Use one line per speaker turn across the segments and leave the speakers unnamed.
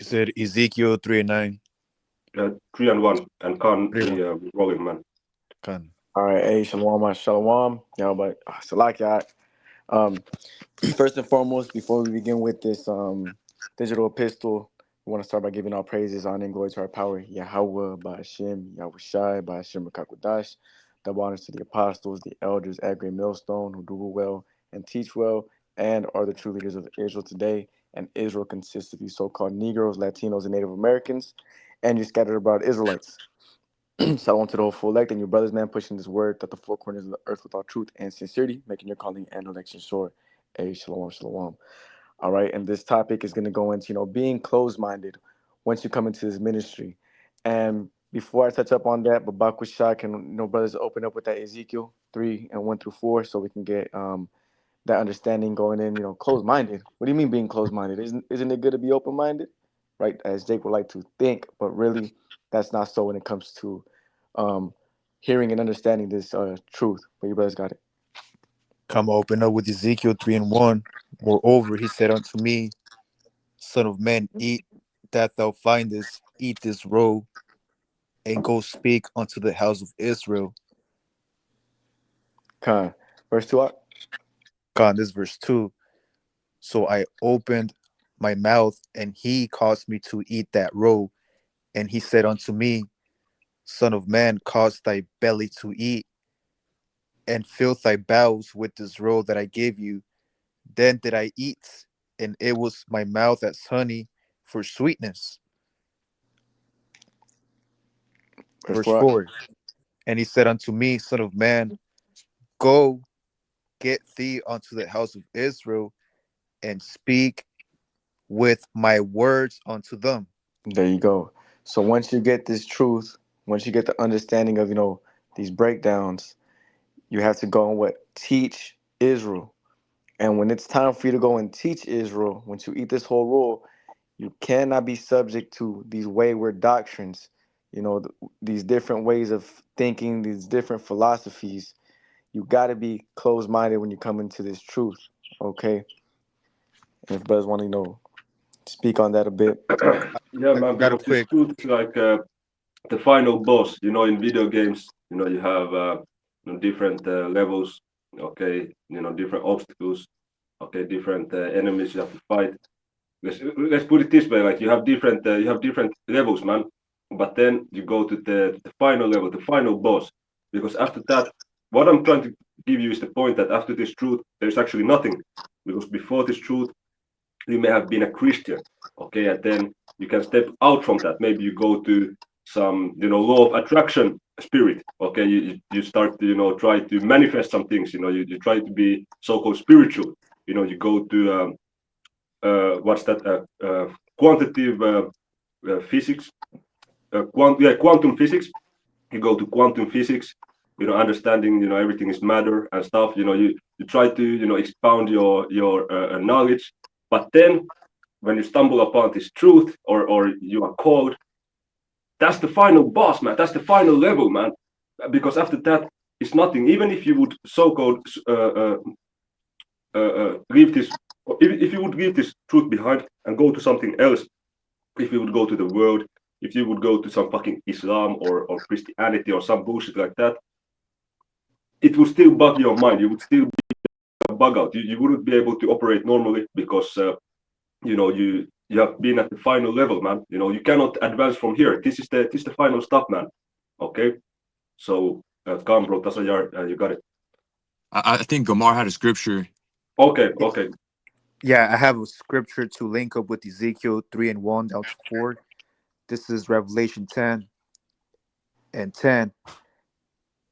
You said Ezekiel 3 and 9.
3 and 1, and Khan
3 1.
the rolling man.
Khan.
All right, hey, shalom, shalom. But Salakia. Um, First and foremost, before we begin with this digital epistle, we want to start by giving our praises, honor, and glory to our power, Yahweh, by Hashem, Yahweh Shai, by Hashem Rakakwadash. Double honors to the apostles, the elders at Great Millstone, who do well and teach well, and are the true leaders of Israel today. And Israel consists of you so-called Negroes, Latinos, and Native Americans, and you scattered abroad Israelites. Shalom to the whole full elect and your brothers, man, pushing this word that the four corners of the earth with all truth and sincerity, making your calling and election sure. Hey, shalom, shalom. All right, and this topic is going to go into, being closed-minded once you come into this ministry. And before I touch up on that, Babak Shah, can, brothers open up with that Ezekiel 3 and 1 through 4 so we can get that understanding going in, closed-minded. What do you mean being closed-minded? Isn't it good to be open-minded? Right, as Jake would like to think, but really that's not so when it comes to um, hearing and understanding this truth. But you brothers got it.
Come open up with Ezekiel 3 and 1. Moreover, he said unto me, Son of man, eat that thou findest, eat this roll, and go speak unto the house of Israel.
Con. Verse 2 out.
God, this verse 2. So I opened my mouth, and he caused me to eat that roll. And he said unto me, Son of man, cause thy belly to eat, and fill thy bowels with this roll that I gave you. Then did I eat, and it was my mouth as honey for sweetness.
Verse
Verse
4 out.
4. And he said unto me, Son of man, go get thee unto the house of Israel, and speak with my words unto them.
There you go. So once you get this truth, once you get the understanding of, these breakdowns, you have to go and what? Teach Israel. And when it's time for you to go and teach Israel, once you eat this whole rule, you cannot be subject to these wayward doctrines, these different ways of thinking, these different philosophies. You got to be closed-minded when you come into this truth, okay? And if brothers want to, speak on that a bit.
Yeah,
I
man,
got a
because this
quick.
truth is like the final boss. In video games, you have different levels. Okay, different obstacles. Okay, different enemies you have to fight. Let's put it this way: like you have different levels, man. But then you go to the final level, the final boss. Because after that, what I'm trying to give you is the point that after this truth, there's actually nothing. Because before this truth, you may have been a Christian, okay, and then you can step out from that. Maybe you go to some, law of attraction spirit, okay. You start to, try to manifest some things. You try to be so-called spiritual. You go to what's that? Quantitative physics, quantum physics. You go to quantum physics. Understanding, everything is matter and stuff. You try to, expound your knowledge, but then when you stumble upon this truth, or you are called, that's the final boss, man. That's the final level, man. Because after that, it's nothing. Even if you would so-called leave this, if you would leave this truth behind and go to something else, if you would go to the world, if you would go to some fucking Islam or Christianity or some bullshit like that, it would still bug your mind. You would still be a bug out. You wouldn't be able to operate normally because you have been at the final level, man. You cannot advance from here. This is the final stop, man. Okay, so calm, bro. Tasayar, you got it.
I think Gamar had a scripture.
Okay, okay.
Yeah, I have a scripture to link up with Ezekiel 3 and 1 down to 4. This is Revelation 10 and 10.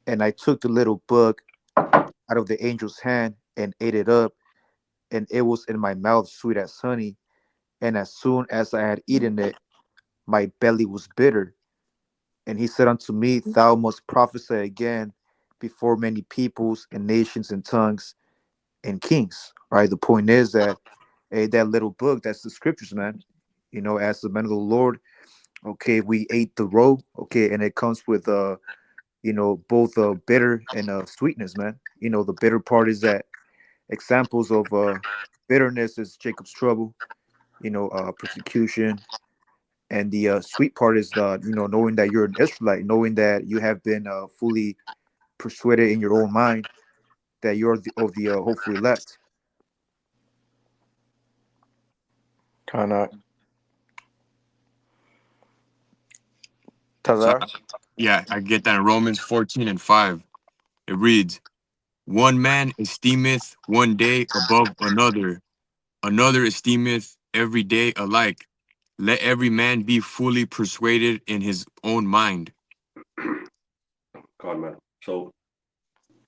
And I took the little book out of the angel's hand and ate it up, and it was in my mouth sweet as honey. And as soon as I had eaten it, my belly was bitter. And he said unto me, Thou must prophesy again before many peoples and nations and tongues and kings. Right? The point is that that little book, that's the scriptures, man. As the men of the Lord, okay, we ate the roe, okay, and it comes with both bitter and sweetness, man. The bitter part is that examples of bitterness is Jacob's trouble, persecution, And the sweet part is the knowing that you're an Israelite, knowing that you have been fully persuaded in your own mind that you're of the hopeful elect.
Kind of.
So
Tazar.
yeah, I get that in Romans 14 and 5. It reads, one man esteemeth one day above another, another esteemeth every day alike. Let every man be fully persuaded in his own mind.
God, man. So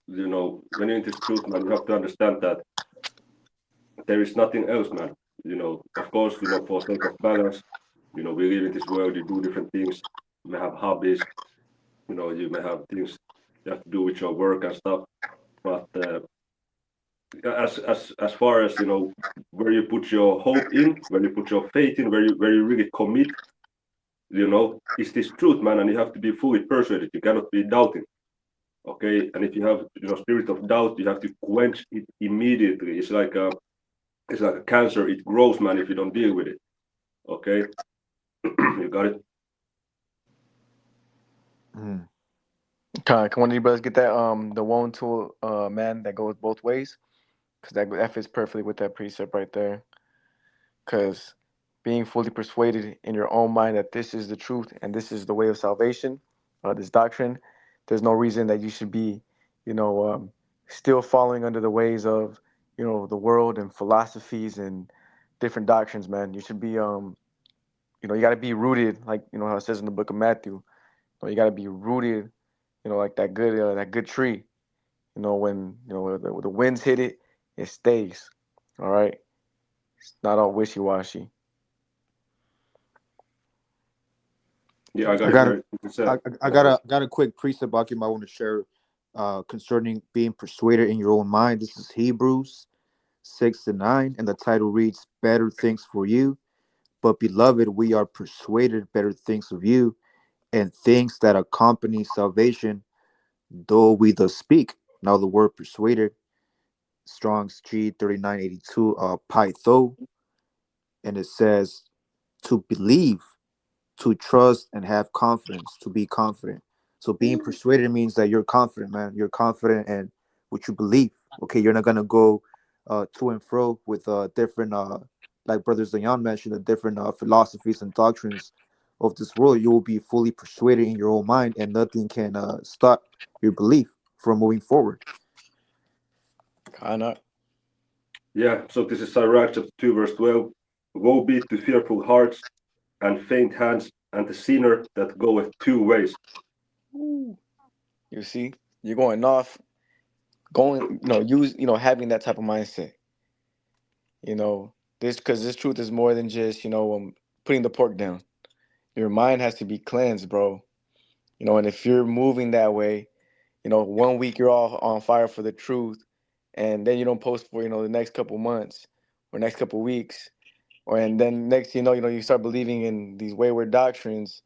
when you're in this truth, man, you have to understand that there is nothing else, man. Of course, for sake of balance, we live in this world, you do different things. You may have hobbies, you may have things you have to do with your work and stuff. But as far as where you put your hope in, where you put your faith in, where you really commit, is this truth, man, and you have to be fully persuaded. You cannot be doubting. Okay, and if you have spirit of doubt, you have to quench it immediately. It's like a cancer. It grows, man, if you don't deal with it. Okay, you got it.
Mm.
Can one of you brothers get that the one tool man that goes both ways? Because that fits perfectly with that precept right there. Because being fully persuaded in your own mind that this is the truth and this is the way of salvation, this doctrine, there's no reason that you should be, you know, still following under the ways of, the world and philosophies and different doctrines, man. You should be, you got to be rooted, like how it says in the book of Matthew. You got to be rooted, like that good tree. When the winds hit it, it stays. All right, it's not all wishy washy.
Yeah, I
I
got it
got a,
there. You said,
I
yeah, bro.
got a quick precept I want to share concerning being persuaded in your own mind. This is Hebrews 6 and 9, and the title reads, "Better things for you, but beloved, we are persuaded better things of you, and things that accompany salvation, though we thus speak." Now the word persuaded, Strong's G 3982, pytho, and it says to believe, to trust, and have confidence, to be confident. So being persuaded means that you're confident, man. You're confident in what you believe. Okay, you're not gonna go to and fro with different, like Brother Zayan mentioned, the different philosophies and doctrines of this world. You will be fully persuaded in your own mind, and nothing can stop your belief from moving forward.
Kind of.
Yeah. So this is Sirach chapter 2, verse 12. Woe be to fearful hearts and faint hands, and the sinner that goeth two ways.
You see, you're going off, having that type of mindset. This because this truth is more than just putting the pork down. Your mind has to be cleansed, bro. And if you're moving that way, one week you're all on fire for the truth, and then you don't post for the next couple months or next couple weeks, and then next you start believing in these wayward doctrines,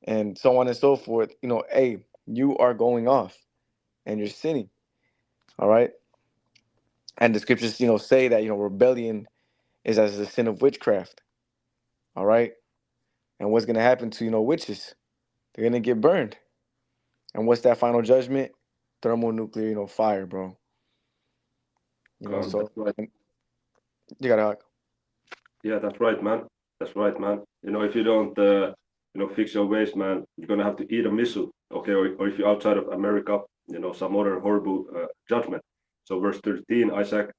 and so on and so forth. Hey, you are going off, and you're sinning. All right, and the scriptures say that rebellion is as the sin of witchcraft. All right, and what's gonna happen to witches? They're gonna get burned. And what's that final judgment? Thermonuclear, fire, bro.
That's
So
right.
you gotta.
Yeah, that's right, man. That's right, man. If you don't, fix your ways, man, you're gonna have to eat a missile, okay? Or if you're outside of America, some other horrible judgment. So verse 13, Sirach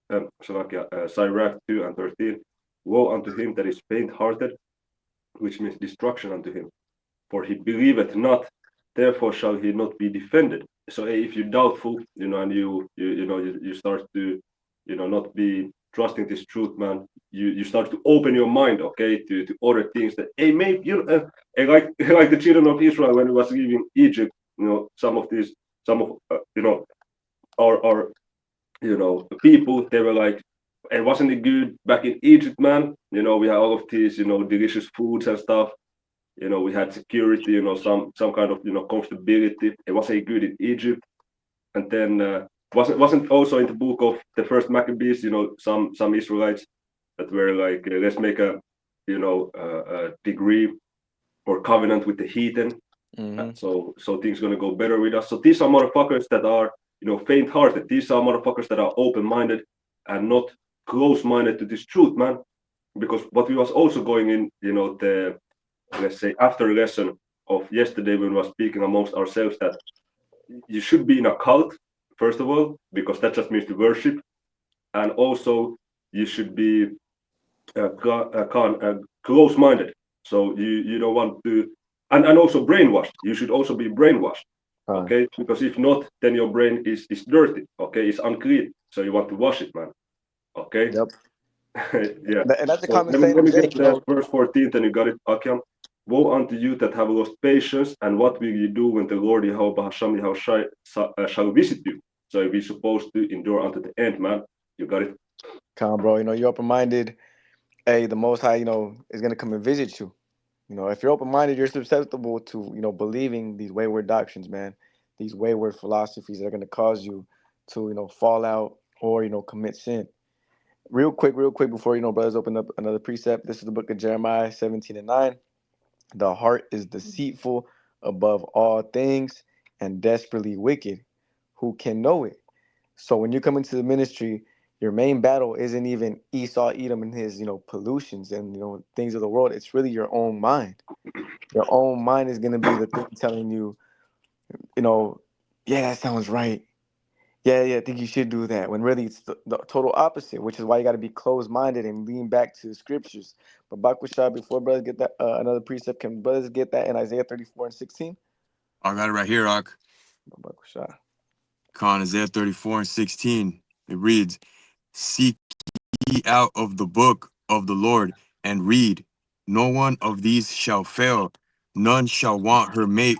2 and 13. Woe unto him that is faint-hearted, which means destruction unto him. For he believeth not, therefore shall he not be defended. So if you're doubtful, and you start to, not be trusting this truth, man, you start to open your mind, okay, to other things that, hey, maybe, like like the children of Israel when it was leaving Egypt, some of, our people, they were like, hey, wasn't it good back in Egypt, man? We had all of these, delicious foods and stuff. We had security, some kind of comfortability. It wasn't good in Egypt, and then wasn't also in the book of the first Maccabees. Some Israelites that were like, let's make a degree or covenant with the heathen.
Mm-hmm.
So things gonna go better with us. So these are motherfuckers that are, faint-hearted. These are motherfuckers that are open-minded and not close-minded to this truth, man. Because what we was also going in, the, let's say, after lesson of yesterday when we were speaking amongst ourselves, that you should be in a cult first of all, because that just means to worship, and also you should be close-minded. So you don't want to, and also brainwashed. You should also be brainwashed,
Fine.
okay? Because if not, then your brain is dirty, okay? It's unclean. So you want to wash it, man, okay?
Yep.
Yeah.
And that's a
So
common
let me
saying
let me
today.
get the verse 14. Then you got it, Akyam. Woe unto you that have lost patience, and what will you do when the Lord Yahweh Hashem Yahushai shall visit you? So we're supposed to endure unto the end, man. You got it.
Come on, bro. You're open minded. Hey, the Most High, is gonna come and visit you. If you're open minded, you're susceptible to, believing these wayward doctrines, man. These wayward philosophies that are gonna cause you to, fall out or, commit sin. Real quick, before brothers open up another precept. This is the book of Jeremiah 17:9. The heart is deceitful above all things and desperately wicked. Who can know it? So when you come into the ministry, your main battle isn't even Esau, Edom, and his, pollutions and things of the world. It's really your own mind. Your own mind is gonna be the thing telling you, you know, yeah, that sounds right. Yeah, I think you should do that. When really it's the total opposite, which is why you got to be closed-minded and lean back to the scriptures. But Bakusha, before brothers get that another precept, can brothers get that in Isaiah 34:16?
I got it right here, Ak.
Bakusha.
Isaiah 34:16. It reads, Seek ye out of the book of the Lord and read. No one of these shall fail, none shall want her mate.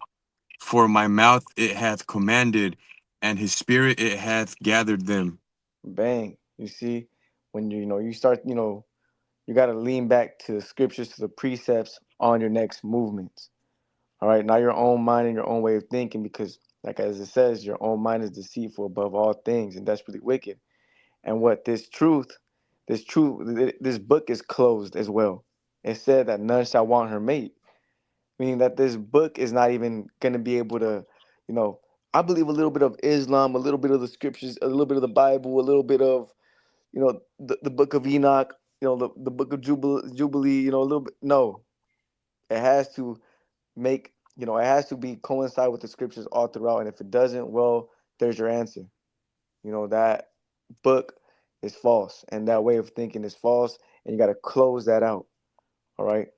For my mouth it hath commanded, and his spirit it hath gathered them.
Bang. You see, when you start, you got to lean back to the scriptures, to the precepts on your next movements. All right, not your own mind and your own way of thinking, because, like as it says, your own mind is deceitful above all things and desperately wicked. And what this book is closed as well. It said that none shall want her mate, meaning that this book is not even going to be able to, you know, I believe a little bit of Islam, a little bit of the scriptures, a little bit of the Bible, a little bit of, the book of Enoch, the book of Jubilee, a little bit. No, it has to it has to be coincide with the scriptures all throughout. And if it doesn't, well, there's your answer. That book is false, and that way of thinking is false, and you got to close that out. All right.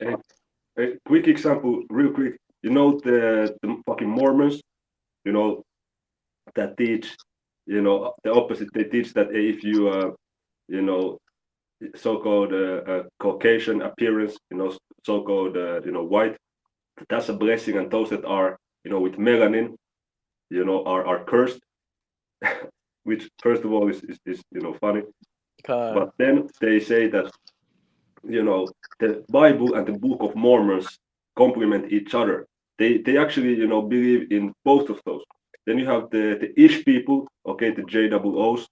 A quick example, real quick. The fucking Mormons, you know, that teach, the opposite. They teach that if you, you know, so-called Caucasian appearance, so-called, white, that's a blessing, and those that are, with melanin, are cursed, which first of all is funny. But then they say that, the Bible and the Book of Mormons complement each other. They actually, believe in both of those. Then you have the Ish people, okay, the JOOs,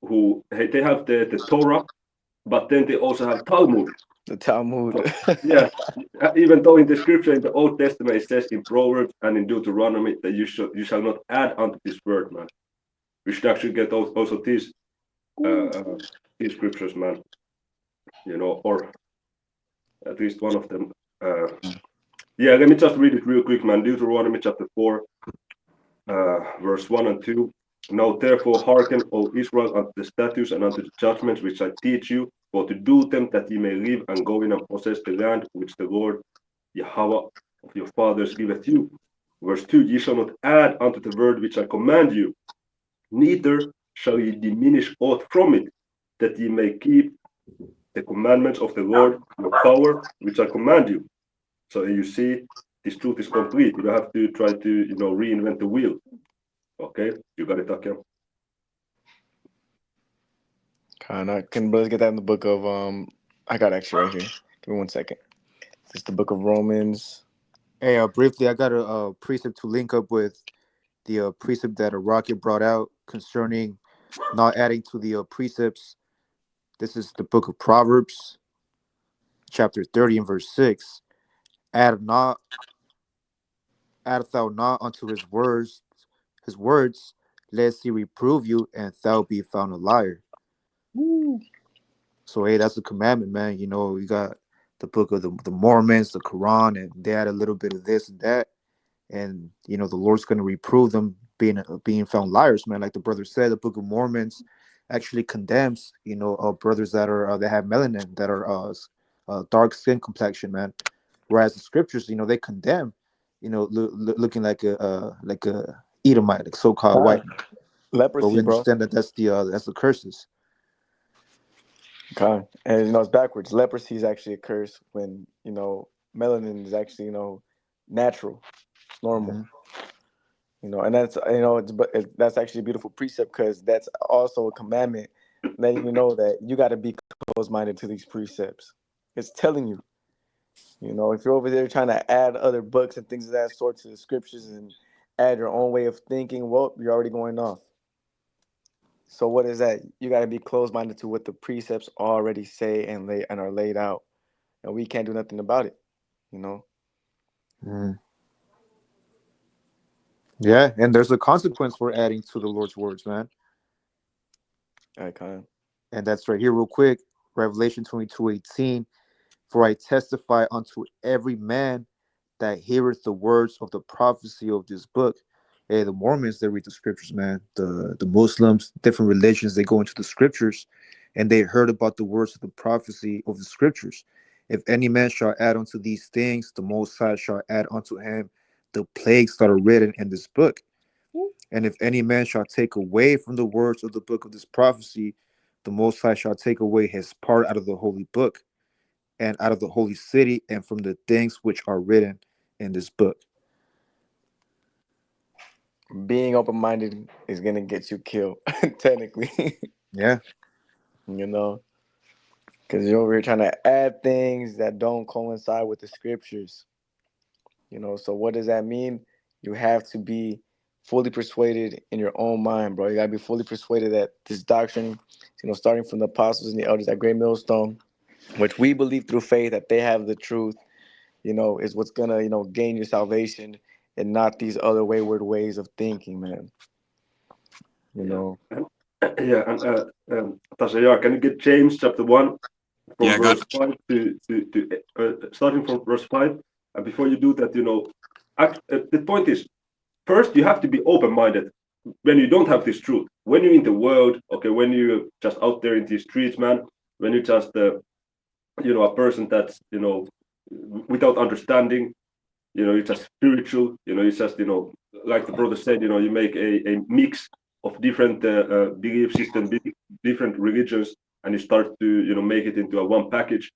who they have the Torah, but then they also have Talmud.
The Talmud.
So, yeah, even though in the scripture in the Old Testament it says in Proverbs and in Deuteronomy that you shall not add unto this word, man. We should actually get also these scriptures, man. Or at least one of them. Uh, yeah, let me just read it real quick, man. Deuteronomy chapter 4, verse 1 and 2. Now therefore hearken, O Israel, unto the statutes and unto the judgments which I teach you, for to do them, that ye may live and go in and possess the land which the Lord Yahweh of your fathers giveth you. Verse 2, ye shall not add unto the word which I command you, neither shall ye diminish aught from it, that ye may keep the commandments of the Lord your power, which I command you. So you see, this truth is complete. You don't have to try to, reinvent the wheel. Okay, you got it, Akem.
Can brothers get that in the book of I got it actually right here. Give me 1 second. It's the book of Romans.
Hey, briefly, I got a precept to link up with the precept that a Rocket brought out concerning not adding to the precepts. This is the book of Proverbs, chapter 30 and verse 6. Add not, add thou not unto his words, lest he reprove you, and thou be found a liar.
Woo.
So hey, that's a commandment, man. You know, you got the book of the Mormons, the Quran, and they add a little bit of this and that, and you know the Lord's going to reprove them being found liars, man. Like the brother said, the Book of Mormons actually condemns, you know, brothers that are that have melanin, that are dark skin complexion, man. Whereas the scriptures, you know, they condemn, you know, looking like a Edomite, like so-called white
Kind.
man. But we
Leprosy, bro.
understand that that's the curses.
Okay. And it's backwards. Leprosy is actually a curse when, melanin is actually, natural. It's normal.
Hmm.
And that's that's actually a beautiful precept because that's also a commandment letting you know that you got to be close-minded to these precepts. It's telling you, if you're over there trying to add other books and things of that sort to the scriptures and add your own way of thinking, well, you're already going off. So what is that? You got to be close-minded to what the precepts already say and are laid out, and we can't do nothing about it. You know.
Mm. Yeah, and there's a consequence for adding to the Lord's words, man.
I kind of.
And that's right here, real quick. Revelation 22:18. For I testify unto every man that heareth the words of the prophecy of this book. Hey, the Mormons, they read the scriptures, man. The Muslims, different religions, they go into the scriptures and they heard about the words of the prophecy of the scriptures. If any man shall add unto these things, the Most High shall add unto him the plagues that are written in this book. And if any man shall take away from the words of the book of this prophecy, the Most High shall take away his part out of the holy book and out of the holy city and from the things which are written in this book.
Being open-minded is gonna get you killed, technically.
Yeah.
you know, because you're over here trying to add things that don't coincide with the scriptures. So what does that mean? You have to be fully persuaded in your own mind, bro. You gotta be fully persuaded that this doctrine, starting from the apostles and the elders at Great Millstone, which we believe through faith that they have the truth, is what's gonna, gain your salvation and not these other wayward ways of thinking, man. You
Yeah.
know.
And, yeah, and Tasayar, can you get James chapter 1
Yeah,
from
I got
verse 5 to starting from verse 5? And before you do that, the point is, first you have to be open-minded when you don't have this truth. When you're in the world, okay, when you're just out there in the streets, man, when you're just, a person that's, without understanding, you're just spiritual, it's just, like the brother said, you make a mix of different belief system, different religions, and you start to, make it into a one package.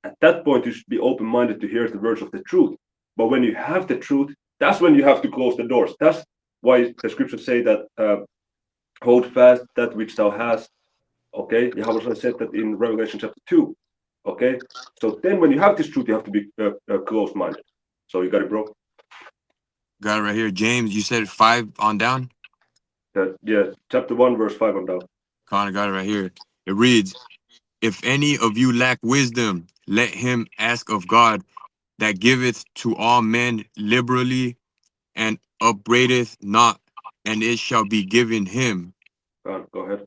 At that point, you should be open-minded to hear the words of the truth. But when you have the truth, that's when you have to close the doors. That's why the scriptures say that hold fast that which thou hast. Okay, Yahweh said that in Revelation chapter 2. Okay, so then when you have this truth, you have to be closed-minded. So you got it, bro.
got it right here. James, you said 5 on down.
Yeah, chapter 1, verse 5 on down.
Connor got it right here. It reads, "If any of you lack wisdom, let him ask of God, that giveth to all men liberally, and upbraideth not, and it shall be given him.
Go ahead.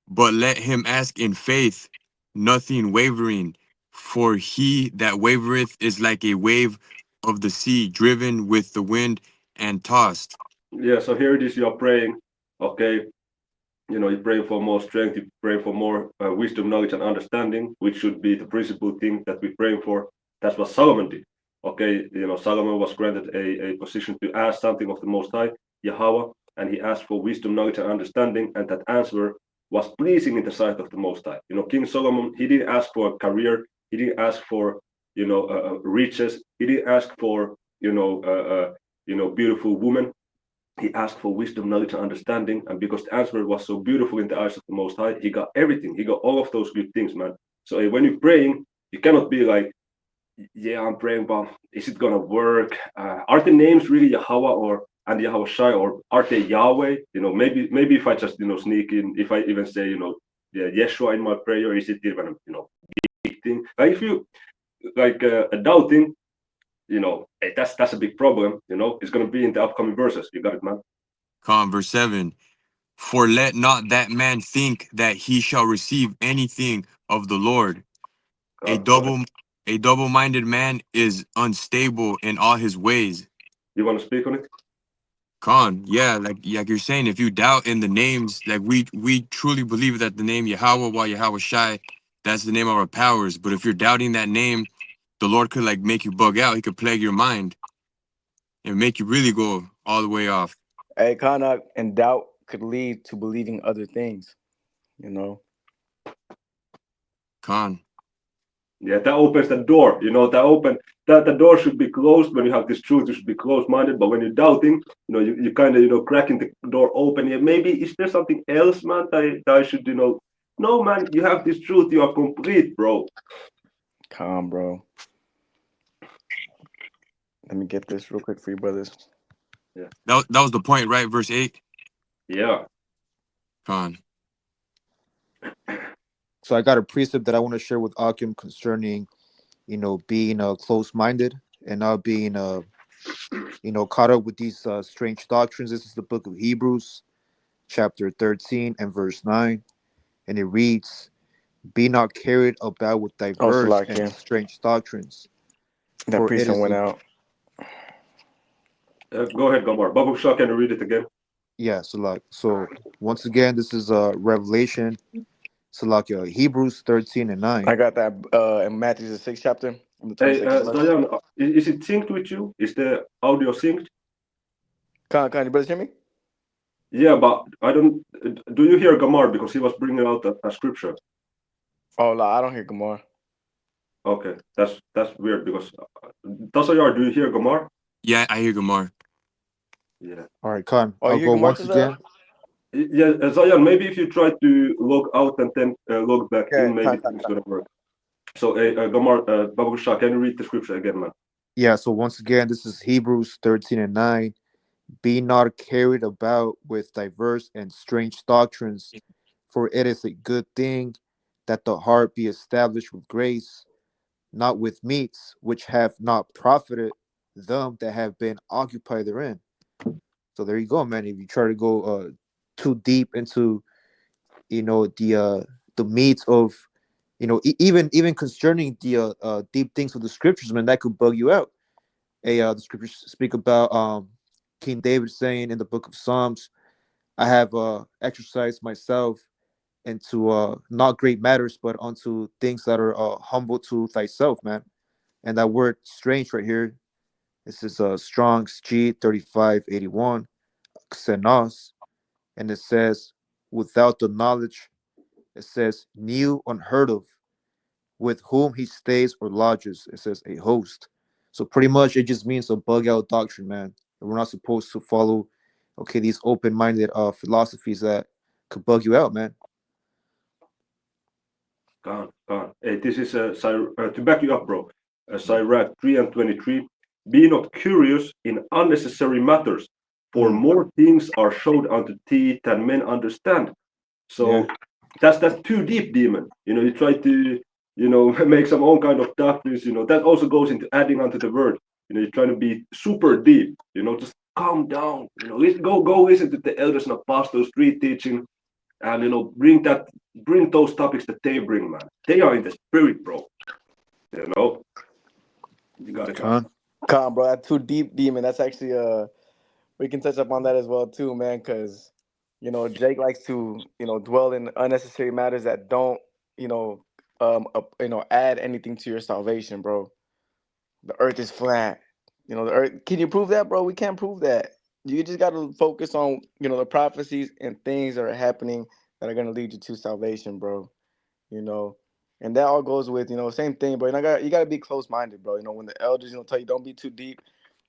But let him ask in faith, nothing wavering. For he that wavereth is like a wave of the sea, driven with the wind and tossed."
Yeah, so here it is, you're praying, okay, you pray for more strength, you pray for more wisdom, knowledge, and understanding, which should be the principal thing that we pray for. That's what Solomon did. Okay, Solomon was granted a position to ask something of the Most High, Yahweh, and he asked for wisdom, knowledge, and understanding, and that answer was pleasing in the sight of the Most High. King Solomon, he didn't ask for a career, he didn't ask for, riches, he didn't ask for, beautiful woman. He asked for wisdom, knowledge, and understanding. And because the answer was so beautiful in the eyes of the Most High, he got everything. He got all of those good things, man. So when you're praying, you cannot be like, yeah, I'm praying, but is it gonna work? Are the names really Yahweh and Yahweh Shai, or are they Yahweh? Maybe if I just sneak in, if I even say yeah, Yeshua in my prayer, is it even big thing? Like if you like doubting, That's a big problem. It's gonna be in the upcoming verses. You got it, man.
Verse 7. For let not that man think that he shall receive anything of the Lord. A
Go ahead.
double a double-minded man is unstable in all his ways.
You want to speak on it?
Yeah, like you're saying, if you doubt in the names, like we truly believe that the name Yahweh, while Yahweh Shai, that's the name of our powers. But if you're doubting that name, the Lord could like make you bug out. He could plague your mind and make you really go all the way off.
Hey, Kana, and doubt could lead to believing other things. You know.
Con.
Yeah, that opens the door. That the door should be closed when you have this truth. You should be closed-minded. But when you're doubting, you kind of cracking the door open. Yeah, maybe is there something else, man? That I should No, man. You have this truth. You are complete, bro.
Calm, bro. Let me get this real quick for you, brothers.
Yeah,
That was the point, right? Verse 8.
yeah.
Con.
So I got a precept that I want to share with Akim concerning, being close-minded and not being caught up with these strange doctrines. This is the book of Hebrews, chapter 13 and verse 9, and it reads, "Be not carried about with
Oh,
diverse and
Salakia.
strange doctrines,
That
for it
precinct
is
went
a
out.
Go ahead, Gomar. Babu Shah, can you read it again?
yeah." So once again, this is Revelation, Hebrews 13 and 9.
I got that in Matthew the 6th chapter, in the
Hey,
22nd verse.
Zion, is it synced with you? Is the audio synced?
Con, you brothers hear me?
Yeah, but I don't. Do you hear Gamar because he was bringing out a scripture?
Oh, no, I don't hear Gamar.
Okay, that's weird because Tasayar, do you hear Gamar?
Yeah, I hear Gamar.
Yeah.
All right, Khan,
Oh,
I'll
you hear
go
Gamar,
once
Tazara?
again.
Yeah, Zion, maybe if you try to log out and then log back
Okay,
in, maybe things gonna work. So, Gamar, Babu Shah, can you read the scripture again, man?
Yeah, so once again, this is Hebrews 13 and 9. Be not carried about with diverse and strange doctrines, for it is a good thing that the heart be established with grace, not with meats which have not profited them that have been occupied therein. So there you go, man. If you try to go too deep into the meats of even concerning the deep things of the scriptures, man, that could bug you out. The scriptures speak about King David saying in the book of Psalms, I have exercised myself into not great matters, but unto things that are humble to thyself, man. And that word strange right here, this is Strong's G3581, xenos, and it says, without the knowledge, it says, new, unheard of, with whom he stays or lodges. It says a host. So pretty much it just means a bug out doctrine, man. We're not supposed to follow, okay, these open minded philosophies that could bug you out, man.
Gone, gone. Hey, this is to back you up, bro. Sirach 3 and 23. Be not curious in unnecessary matters, for
Mm,
more things are showed unto thee than men understand.
yeah,
So that's too deep, demon. You try to make some own kind of doctrines. That also goes into adding onto the word. You're trying to be super deep. Just calm down. Go listen to the elders and apostles, street teaching, and bring those topics that they bring, man. They are in the spirit, bro. You know, you got it, man.
con,
Con, bro, that's too deep, demon. That's actually we can touch up on that as well too, man, because Jake likes to dwell in unnecessary matters that don't you know add anything to your salvation, bro. The earth is flat. The earth. Can you prove that, bro? We can't prove that. You just got to focus on the prophecies and things that are happening that are gonna lead you to salvation, bro. You know, and that all goes with same thing, bro. You gotta be close minded, bro. When the elders tell you don't be too deep,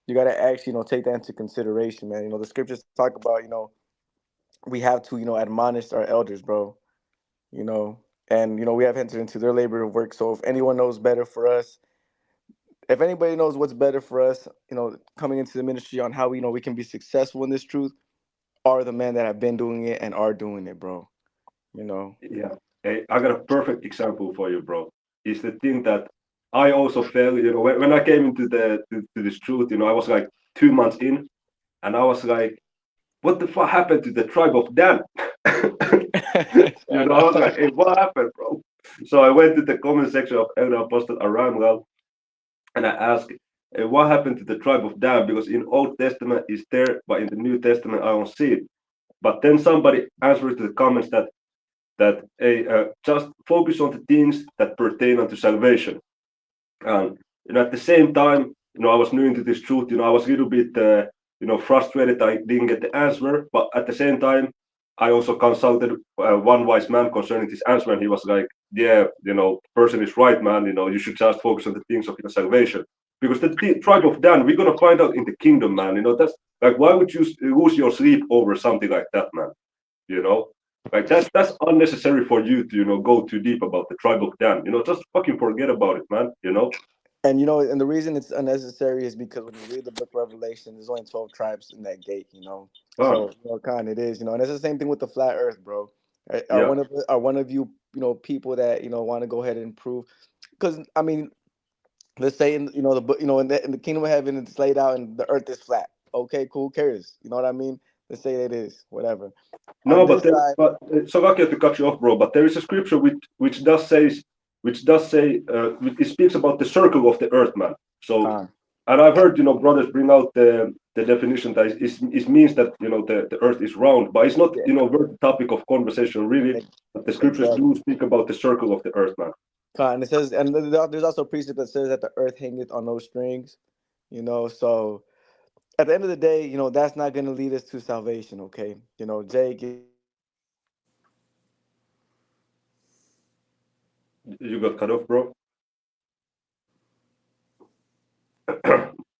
you gotta actually take that into consideration, man. The scriptures talk about we have to admonish our elders, bro. You know, and we have entered into their labor of work. So if anyone knows better for us, if anybody knows what's better for us, coming into the ministry on how we can be successful in this truth, are the men that have been doing it and are doing it, bro. You know.
Yeah. Hey, I got a perfect example for you, bro. It's the thing that I also fell. When I came into to this truth, I was like 2 months in, and I was like, what the fuck happened to the tribe of Dan?
I
I
know.
was like, hey, what happened, bro? So I went to the comment section of Elder Apostle Aramgal and I asked, what happened to the tribe of Dan? Because in Old Testament it's there, but in the New Testament I don't see it. But then somebody answered to the comments that hey, just focus on the things that pertain unto salvation. And at the same time, I was new into this truth. I was a little bit, frustrated. I didn't get the answer, but at the same time, I also consulted one wise man concerning this answer, and he was like, "Yeah, person is right, man. You should just focus on the things of your salvation, because the tribe of Dan, we're gonna find out in the kingdom, man. That's like, why would you lose your sleep over something like that, man? You know." Like that's unnecessary for you to go too deep about the tribe of Dan. Just fucking forget about it, man.
And and the reason it's unnecessary is because when you read the book of Revelation, there's only 12 tribes in that gate.
Fun.
So kind it is, and it's the same thing with the flat Earth, bro. Are
Yeah.
one of you, people that want to go ahead and prove? Because I mean, let's say in the book, in the kingdom of heaven, it's laid out, and the Earth is flat. Okay, cool. Who cares? You know what I mean? Let's say it is whatever. On
No, but
this
there,
side,
but so lucky to cut you off, bro. But there is a scripture which it speaks about the circle of the earth, man. So,
con,
and I've heard brothers bring out the definition that it means that the earth is round, but it's not
yeah,
very topic of conversation really.
e-
But the scriptures
exactly.
do speak about the circle of the earth, man.
And it says, and there's also a precept that says that the earth hangeth on no strings. So at the end of the day, that's not going to lead us to salvation. Okay, Jake is
You got cut off, bro.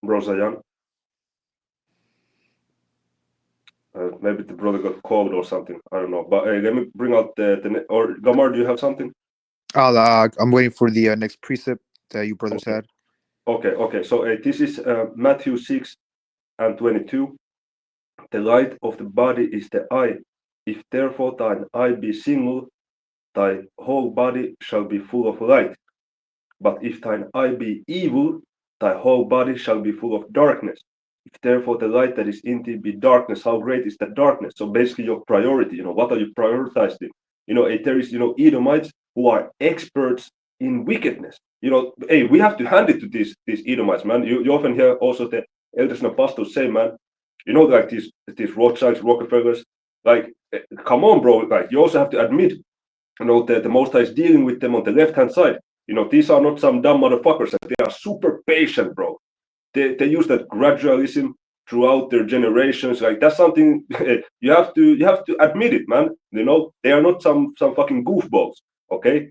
Bro Zayan. Maybe the brother got cold or something. I don't know. But hey, let me bring out or Gamar. Do you have something?
I'm waiting for the next precept that you brothers
Okay.
had.
Okay. So this is Matthew 6:22. The light of the body is the eye. If therefore thine eye be single, thy whole body shall be full of light. But if thine eye be evil, thy whole body shall be full of darkness. If therefore the light that is in thee be darkness, how great is that darkness? So basically, your priority, what are you prioritizing? There is, Edomites who are experts in wickedness. Hey, we have to hand it to these Edomites, man. You often hear also the elders and apostles say, man, like these Rothschilds, Rockefellers, like, come on, bro. Like, you also have to admit the Most High is dealing with them on the left hand side. These are not some dumb motherfuckers. They are super patient, bro. They use that gradualism throughout their generations. Like, that's something you have to admit it, man. They are not some fucking goofballs. Okay,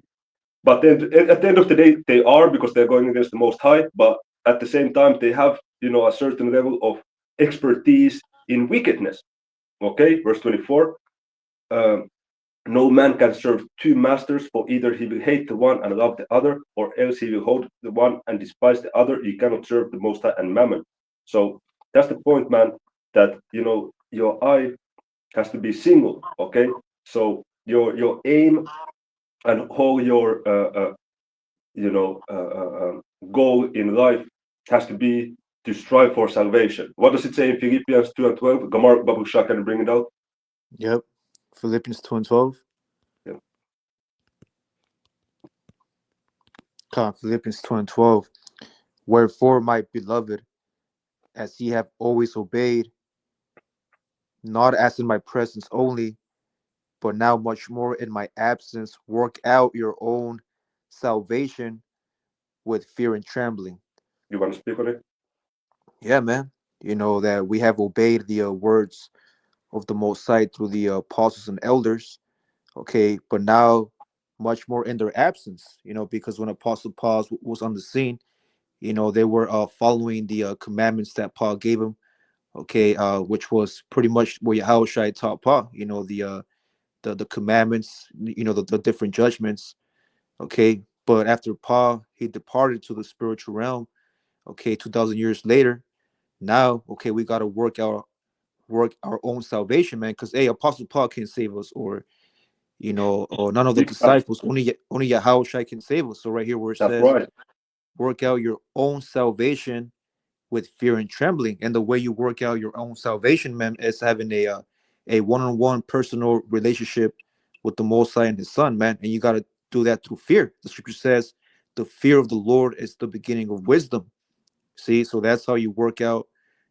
but then at the end of the day, they are, because they're going against the Most High. But at the same time, they have a certain level of expertise in wickedness. Okay, verse 24. Um, no man can serve two masters, for either he will hate the one and love the other, or else he will hold the one and despise the other. You cannot serve the Most High and Mammon. So that's the point, man. That your eye has to be single. Okay, so your aim and all your you know uh, uh, um, goal in life has to be to strive for salvation. What does it say in Philippians 2:12? Gamar Babu Shah, can you bring it out?
Yep. Philippians 2 and 12.
Yeah.
Philippians 2 and 12. Wherefore, my beloved, as ye have always obeyed, not as in my presence only, but now much more in my absence, work out your own salvation with fear and trembling.
You want to speak on it?
Yeah, man. That we have obeyed the words of the Most High through the apostles and elders. Okay, but now much more in their absence. Because when Apostle Paul was on the scene, they were following the commandments that Paul gave them. Okay, which was pretty much what Yahushua taught Paul. The commandments. The different judgments. Okay, but after Paul he departed to the spiritual realm. Okay, 2,000 years later, now okay we got to work our own salvation, man. Because hey, Apostle Paul can't save us, or none of the
Big facts.
disciples. Only Yahushua can save us. So right here where it
That's
says,
right.
work out your own salvation with fear and trembling. And the way you work out your own salvation, man, is having a one-on-one personal relationship with the Most High and His Son, man. And you got to do that through fear. The Scripture says, "The fear of the Lord is the beginning of wisdom." See, so that's how you work out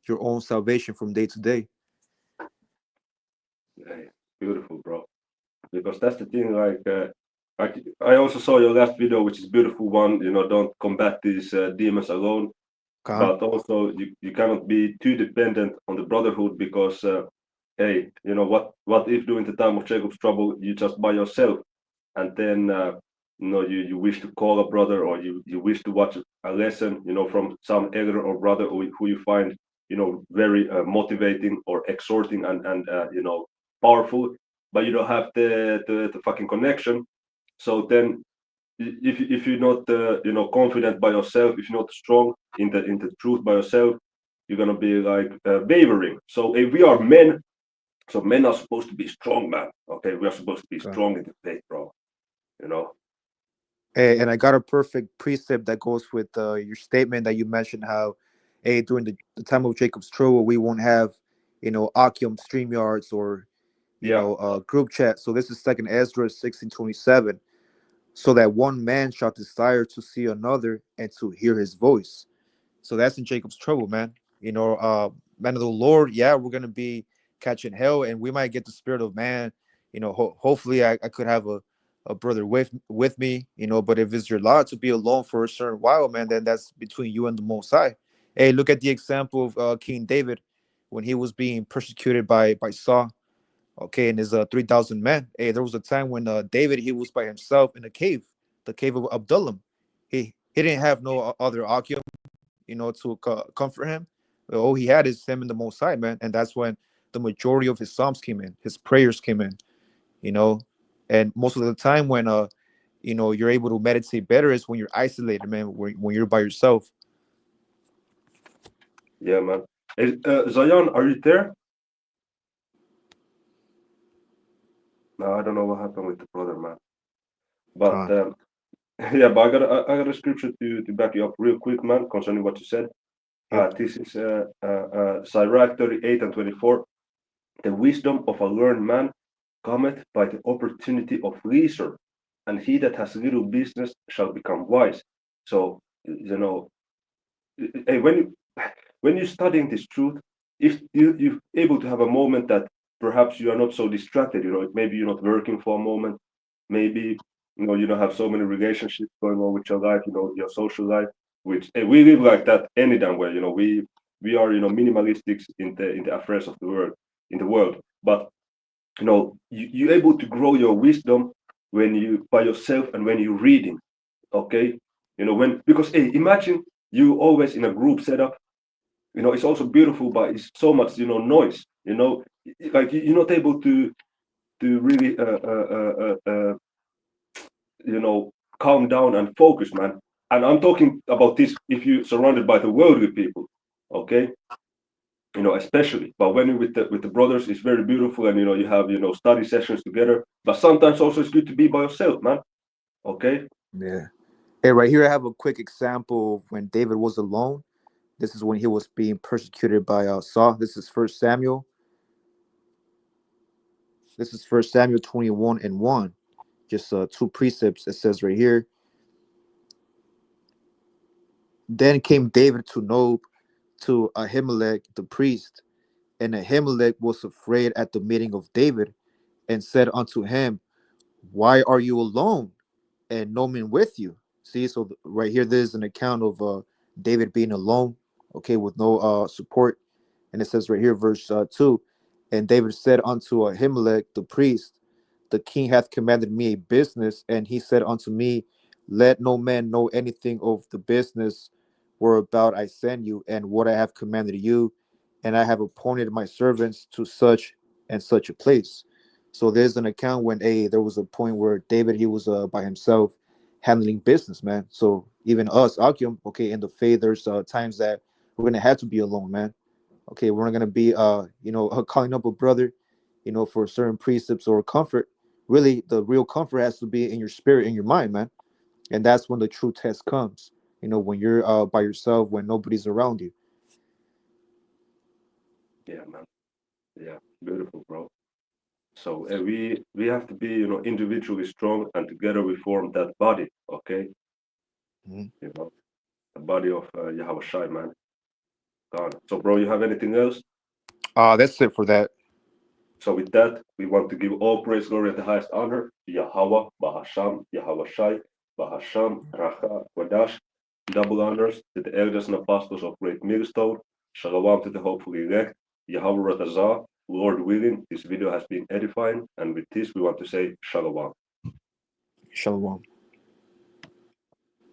your own salvation from day to day.
Hey, beautiful, bro. Because that's the thing. Like I also saw your last video, which is beautiful one. Don't combat these demons alone.
Uh-huh.
But also you cannot be too dependent on the brotherhood because hey, what if during the time of Jacob's trouble you just by yourself and then you wish to call a brother or you wish to watch a lesson from some elder or brother who you find very motivating or exhorting and powerful, but you don't have the fucking connection. So then if you're not confident by yourself, if you're not strong in the truth by yourself, you're gonna be like wavering. So if we are men, so men are supposed to be strong, man. Okay, we are supposed to be
Okay.
strong in the faith, bro. You know.
And I got a perfect precept that goes with your statement that you mentioned how, hey, during the time of Jacob's trouble, we won't have, Achium stream yards or,
Yeah,
group chat. So this is Second Ezra 16:27. So that one man shall desire to see another and to hear his voice. So that's in Jacob's trouble, man. Man of the Lord, yeah, we're gonna be catching hell, and we might get the spirit of man. Hopefully, I could have a brother with me. But if it's your lot to be alone for a certain while, man, then that's between you and the Most High. Hey, look at the example of King David when he was being persecuted by Saul. Okay, and his 3,000 men. Hey, there was a time when David he was by himself in a cave, the cave of Abdullam. He didn't have no other Akim to comfort him. All he had is him and the Most High, man. And that's when the majority of his psalms came in, his prayers came in, you know. And most of the time when you're able to meditate better is when you're isolated, man. When you're by yourself.
yeah, man. Zion, are you there? No, I don't know what happened with the brother, man. But
Con.
yeah, but I got a scripture to back you up real quick, man, concerning what you said.
Yep.
This is Sirach 38:24. The wisdom of a learned man cometh by the opportunity of leisure, and he that has little business shall become wise. So, when you're studying this truth, if you're able to have a moment that perhaps you are not so distracted, maybe you're not working for a moment, maybe you don't have so many relationships going on with your life, your social life, which we live like that any damn way. We are minimalistics in the affairs of the world in the world, but you're able to grow your wisdom when you by yourself and when you're reading. Okay, when because hey, imagine you always in a group setup. It's also beautiful, but it's so much noise. Like you're not able to really you know calm down and focus, man. And I'm talking about this if you're surrounded by the worldly people, okay, especially. But when you're with the brothers, it's very beautiful, and you have study sessions together. But sometimes also it's good to be by yourself, man. Okay.
Yeah. Hey, right here I have a quick example of when David was alone. This is when he was being persecuted by Saul. This is First Samuel. This is First Samuel 21:1. Just two precepts. It says right here. Then came David to Nob to Ahimelech the priest, and Ahimelech was afraid at the meeting of David, and said unto him, "Why are you alone, and no man with you?" See, so right here, there's an account of David being alone, okay, with no support. And it says right here, verse 2, and David said unto Ahimelech the priest, the king hath commanded me a business, and he said unto me, let no man know anything of the business whereabout I send you, and what I have commanded you, and I have appointed my servants to such and such a place. So there's an account when there was a point where David he was by himself handling business, man. So even us, Akim, okay, in the faith, there's times that we're gonna have to be alone, man. Okay, we're not gonna be calling up a brother, for certain precepts or comfort. Really, the real comfort has to be in your spirit, in your mind, man. And that's when the true test comes. when you're by yourself, when nobody's around you.
Yeah, man. Yeah, beautiful, bro. So we have to be, individually strong, and together we form that body. Okay,
Mhm.
you know, the body of Yahweh Shai, man. God. So, bro, you have anything else?
That's it for that.
So with that, we want to give all praise, glory, and the highest honor to Yahweh, Bahasham, Yahweh Shai, Bahasham, Racha, Wadash. Double honors to the elders and apostles of Great Millstone. Shalom to the hopefully elect. Yahweh Ratazah. Lord willing, this video has been edifying. And with this, we want to say Shalom.
Shalom.